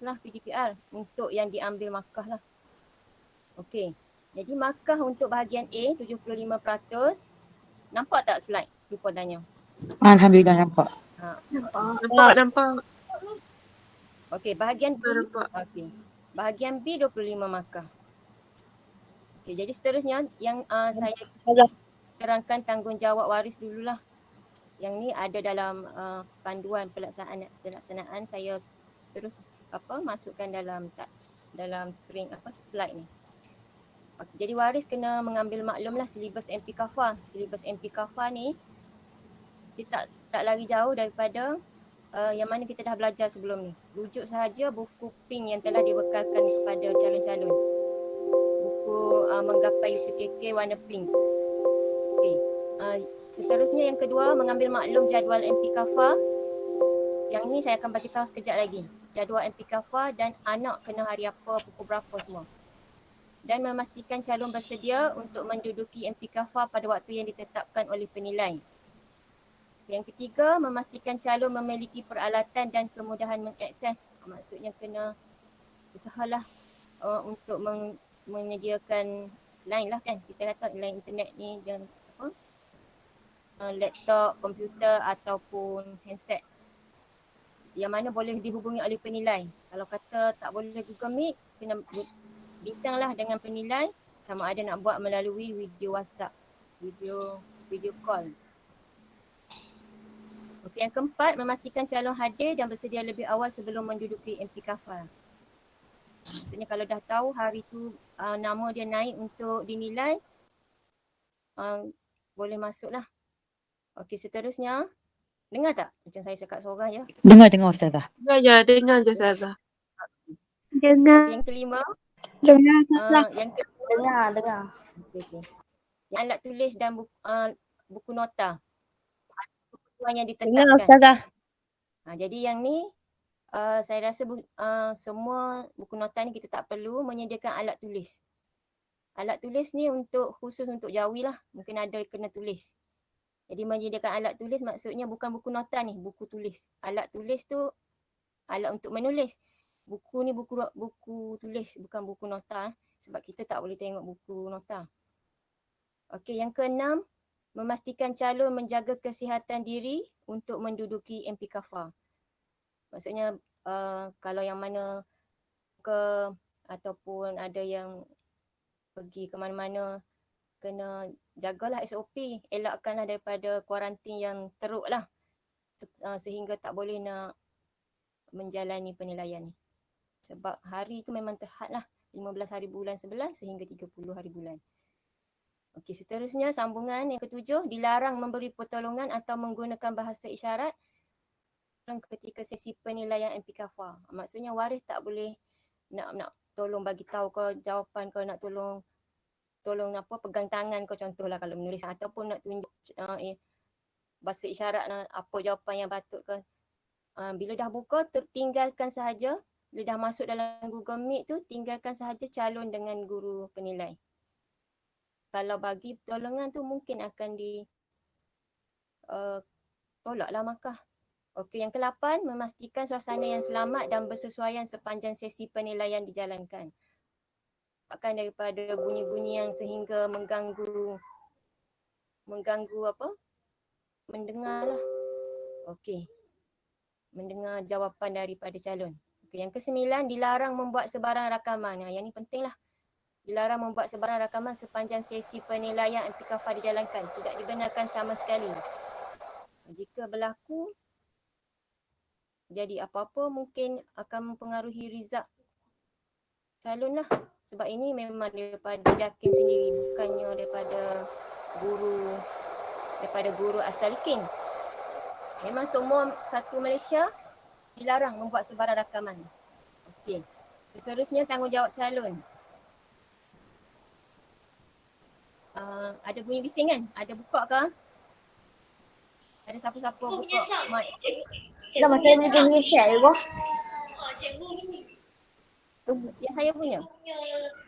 lah PDPR untuk yang diambil markah lah. Okey. Jadi markah untuk bahagian A 75%. Nampak tak slide? Lupa tanya. Alhamdulillah nampak. Nampak. Okey, bahagian B. Nampak. Okey. Bahagian B 25 markah. Okey, jadi seterusnya yang saya terangkan tanggungjawab waris dululah. Yang ni ada dalam panduan pelaksanaan saya terus masukkan dalam screen slide ni. Jadi waris kena mengambil maklumlah silibus MP Kafar. Silibus MP Kafar ni dia tak lari jauh daripada yang mana kita dah belajar sebelum ni. Rujuk sahaja buku PIN yang telah dibekalkan kepada calon-calon. Buku menggapai UPKK warna pink. Okey. Seterusnya yang kedua, mengambil maklum jadual MP Kafar. Yang ni saya akan bagi tahu sekejap lagi. Jadual MP Kafar dan anak kena hari apa, pukul berapa semua. Dan memastikan calon bersedia untuk menduduki MP Kafar pada waktu yang ditetapkan oleh penilai. Yang ketiga, memastikan calon memiliki peralatan dan kemudahan mengakses. Maksudnya kena usahalah untuk menyediakan line lah kan. Kita kata line internet ni dan laptop, komputer ataupun handset. Yang mana boleh dihubungi oleh penilai. Kalau kata tak boleh Google Meet, kena bincanglah dengan penilai sama ada nak buat melalui video WhatsApp, video call. Okey, yang keempat, memastikan calon hadir dan bersedia lebih awal sebelum menduduki MP Kafar. Maksudnya kalau dah tahu hari tu nama dia naik untuk dinilai, boleh masuklah. Okey, seterusnya, dengar tak macam saya cakap seorang je? Dengar Ustazah. Ya, dengar je Ustazah. Dengar. Okey, yang kelima. Dengar Ustazah. Yang Dengar. Okey. Yang alat tulis dan buku nota. Buku yang ditetapkan. Dengar Ustazah. Jadi yang ni saya rasa semua buku nota ni kita tak perlu menyediakan alat tulis. Alat tulis ni khusus untuk jawi lah. Mungkin ada kena tulis. Jadi menyediakan alat tulis maksudnya bukan buku nota ni, buku tulis. Alat tulis tu alat untuk menulis. Buku ni buku tulis, bukan buku nota. Sebab kita tak boleh tengok buku nota. Okey, yang keenam, memastikan calon menjaga kesihatan diri untuk menduduki MP Kafar. Maksudnya kalau yang mana ataupun ada yang pergi ke mana-mana, kena jagalah SOP, elakkanlah daripada kuarantin yang teruk lah sehingga tak boleh nak menjalani penilaian ni. Sebab hari tu memang terhad lah, 15 hari bulan 11 sehingga 30 hari bulan. Okey, seterusnya sambungan yang ketujuh, dilarang memberi pertolongan atau menggunakan bahasa isyarat ketika sesi penilaian MP Kafar. Maksudnya waris tak boleh nak tolong bagi tahu kau jawapan, kau nak tolong pegang tangan kau contohlah kalau menulis, ataupun nak tunjuk bahasa isyarat apa jawapan yang patut ke. Bila dah buka, tinggalkan sahaja. Bila dah masuk dalam Google Meet tu, tinggalkan sahaja calon dengan guru penilai. Kalau bagi pertolongan tu mungkin akan tolaklah markah. Okey, yang ke-8, memastikan suasana yang selamat dan bersesuaian sepanjang sesi penilaian dijalankan. Akan daripada bunyi-bunyi yang sehingga mengganggu mendengar lah. Okey. Mendengar jawapan daripada calon. Okey, yang ke-9, dilarang membuat sebarang rakaman. Yang ni penting lah. Dilarang membuat sebarang rakaman sepanjang sesi penilaian MP Kafar dijalankan. Tidak dibenarkan sama sekali. Jika berlaku, jadi apa-apa mungkin akan mempengaruhi result calon lah. Sebab ini memang daripada JAKIM sendiri, bukannya daripada guru asal KIM. Memang semua satu Malaysia dilarang membuat sebarang rakaman. Okey. Seterusnya tanggungjawab calon. Ada bunyi bising kan? Ada buka ke? Ada siapa-siapa buka mic? Dah macam ni dia share juga. Yang saya punya?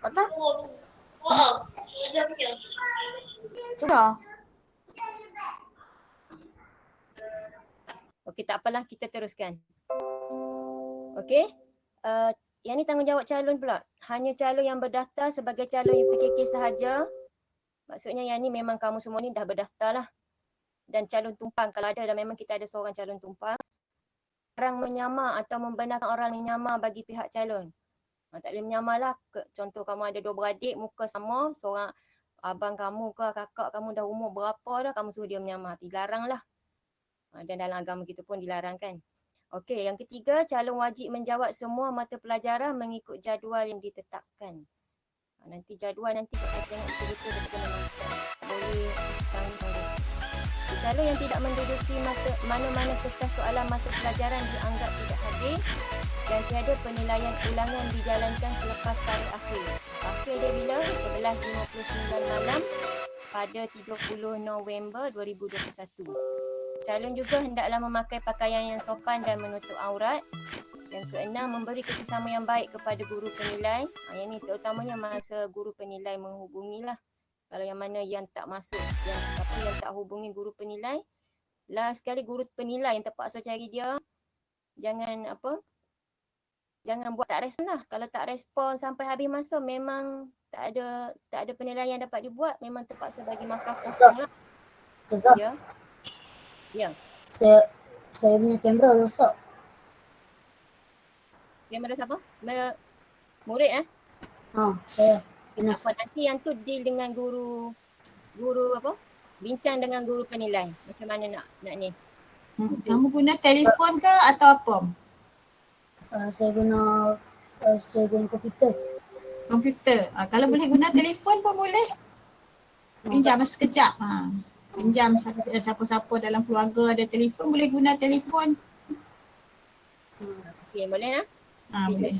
Kata? Sudah. Okey, tak apalah, kita teruskan. Okey. yang ni tanggungjawab calon pula. Hanya calon yang berdaftar sebagai calon UPKK sahaja. Maksudnya yang ni memang kamu semua ni dah berdaftar lah. Dan calon tumpang kalau ada, dan memang kita ada seorang calon tumpang. Orang menyamar atau membenarkan orang menyamar bagi pihak calon. Tak boleh menyamar lah. Contoh kamu ada 2 beradik, muka sama, seorang abang kamu ke kakak kamu dah umur berapa dah, kamu suruh dia menyamar. Dilarang lah. Dan dalam agama kita pun dilarang kan. Okey, yang ketiga, calon wajib menjawab semua mata pelajaran mengikut jadual yang ditetapkan. Nanti jadual nanti kita tengok betul-betul kita memang tak boleh tanggung-tanggung. Calon yang tidak menduduki mana-mana kertas soalan mata pelajaran dianggap tidak hadir dan tiada penilaian ulangan dijalankan selepas tarikh akhir. Akhir dia bila? 11.59 malam pada 30 November 2021. Calon juga hendaklah memakai pakaian yang sopan dan menutup aurat. Yang keenam, memberi kerjasama yang baik kepada guru penilai. Yang ni terutamanya masa guru penilai menghubungilah. Kalau yang mana yang tak masuk, yang tak hubungi guru penilai, last sekali guru penilai yang terpaksa cari dia, jangan buat tak respon lah. Kalau tak respon sampai habis masa, memang tak ada penilaian dapat dibuat, memang terpaksa bagi markah kosong lah. Ustazah, Ya. saya punya kamera rosak. Kamera siapa? Kamera murid Saya kena. Nanti yang tu deal dengan guru bincang dengan guru penilai. Macam mana nak ni? Kamu guna telefon ke atau apa? Saya guna komputer. Komputer. Kalau boleh guna telefon pun boleh. Pinjam sekejap. Pinjam siapa-siapa dalam keluarga ada telefon, boleh guna telefon. Okey, boleh lah. Boleh.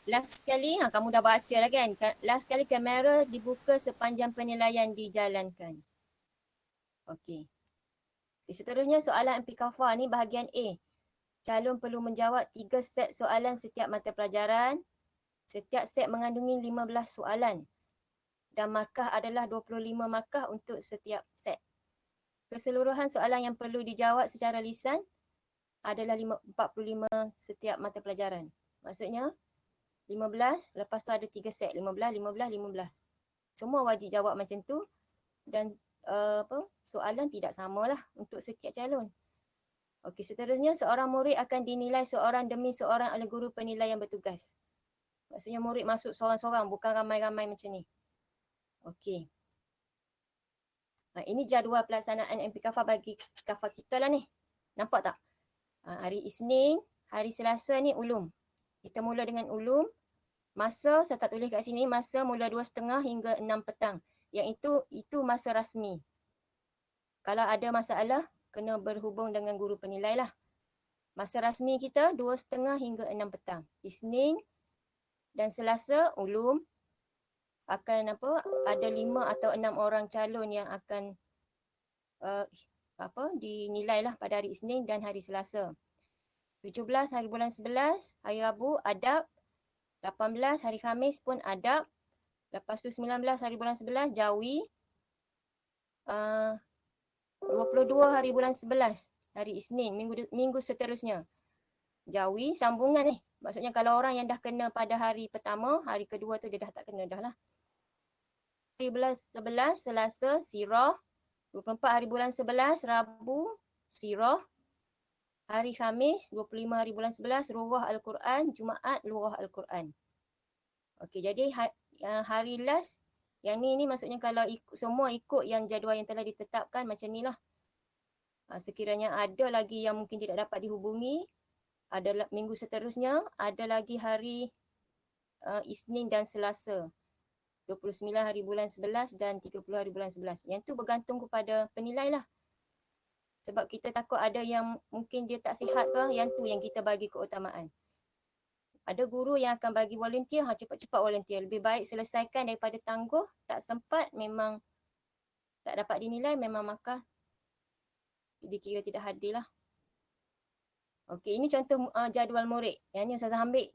Last sekali, kamu dah baca lah kan? Last sekali kamera dibuka sepanjang penilaian dijalankan. Okey. Seterusnya soalan MPKFA ni bahagian A. Calon perlu menjawab 3 set soalan setiap mata pelajaran. Setiap set mengandungi 15 soalan. Dan markah adalah 25 markah untuk setiap set. Keseluruhan soalan yang perlu dijawab secara lisan adalah 45 setiap mata pelajaran. Maksudnya 15, lepas tu ada 3 set. 15. Semua wajib jawab macam tu dan soalan tidak samalah untuk setiap calon. Okey, seterusnya seorang murid akan dinilai seorang demi seorang oleh guru penilai yang bertugas. Maksudnya murid masuk seorang-seorang, bukan ramai-ramai macam ni. Okey. Ini jadual pelaksanaan MPKFA bagi KAFA kita lah ni. Nampak tak? Hari Isnin, hari Selasa ni ulum. Kita mula dengan ulum. Masa, saya tak tulis kat sini, masa mula 2.30 hingga 6 petang. Yang itu masa rasmi. Kalau ada masalah, kena berhubung dengan guru penilai lah. Masa rasmi kita 2.30 hingga 6 petang. Isnin dan Selasa ulum. Akan ada 5 atau 6 orang calon yang akan dinilai lah pada hari Isnin dan hari Selasa. 17 hari bulan 11, hari Rabu adab. 18 hari Khamis pun adab. Lepas tu 19 hari bulan 11 jawi. 22 hari bulan 11 hari Isnin, minggu seterusnya jawi, sambungan ni. Maksudnya kalau orang yang dah kena pada hari pertama, hari kedua tu dia dah tak kena dah lah. Hari bulan 11 Selasa sirah. 24 hari bulan 11 Rabu sirah. Hari Khamis 25 hari bulan 11 Ruwah Al-Quran, Jumaat Lughah Al-Quran. Okey, jadi hari last yang ni maksudnya kalau semua ikut yang jadual yang telah ditetapkan macam ni lah. Sekiranya ada lagi yang mungkin tidak dapat dihubungi, ada minggu seterusnya, ada lagi hari Isnin dan Selasa. 29 hari bulan 11 dan 30 hari bulan 11. Yang tu bergantung kepada penilai lah. Sebab kita takut ada yang mungkin dia tak sihat ke, yang tu yang kita bagi keutamaan. Ada guru yang akan bagi volunteer, cepat-cepat volunteer. Lebih baik selesaikan daripada tangguh, tak sempat, memang tak dapat dinilai, memang markah dikira tidak hadir lah. Okey, ini contoh jadual murid. Yang ni Ustazah ambil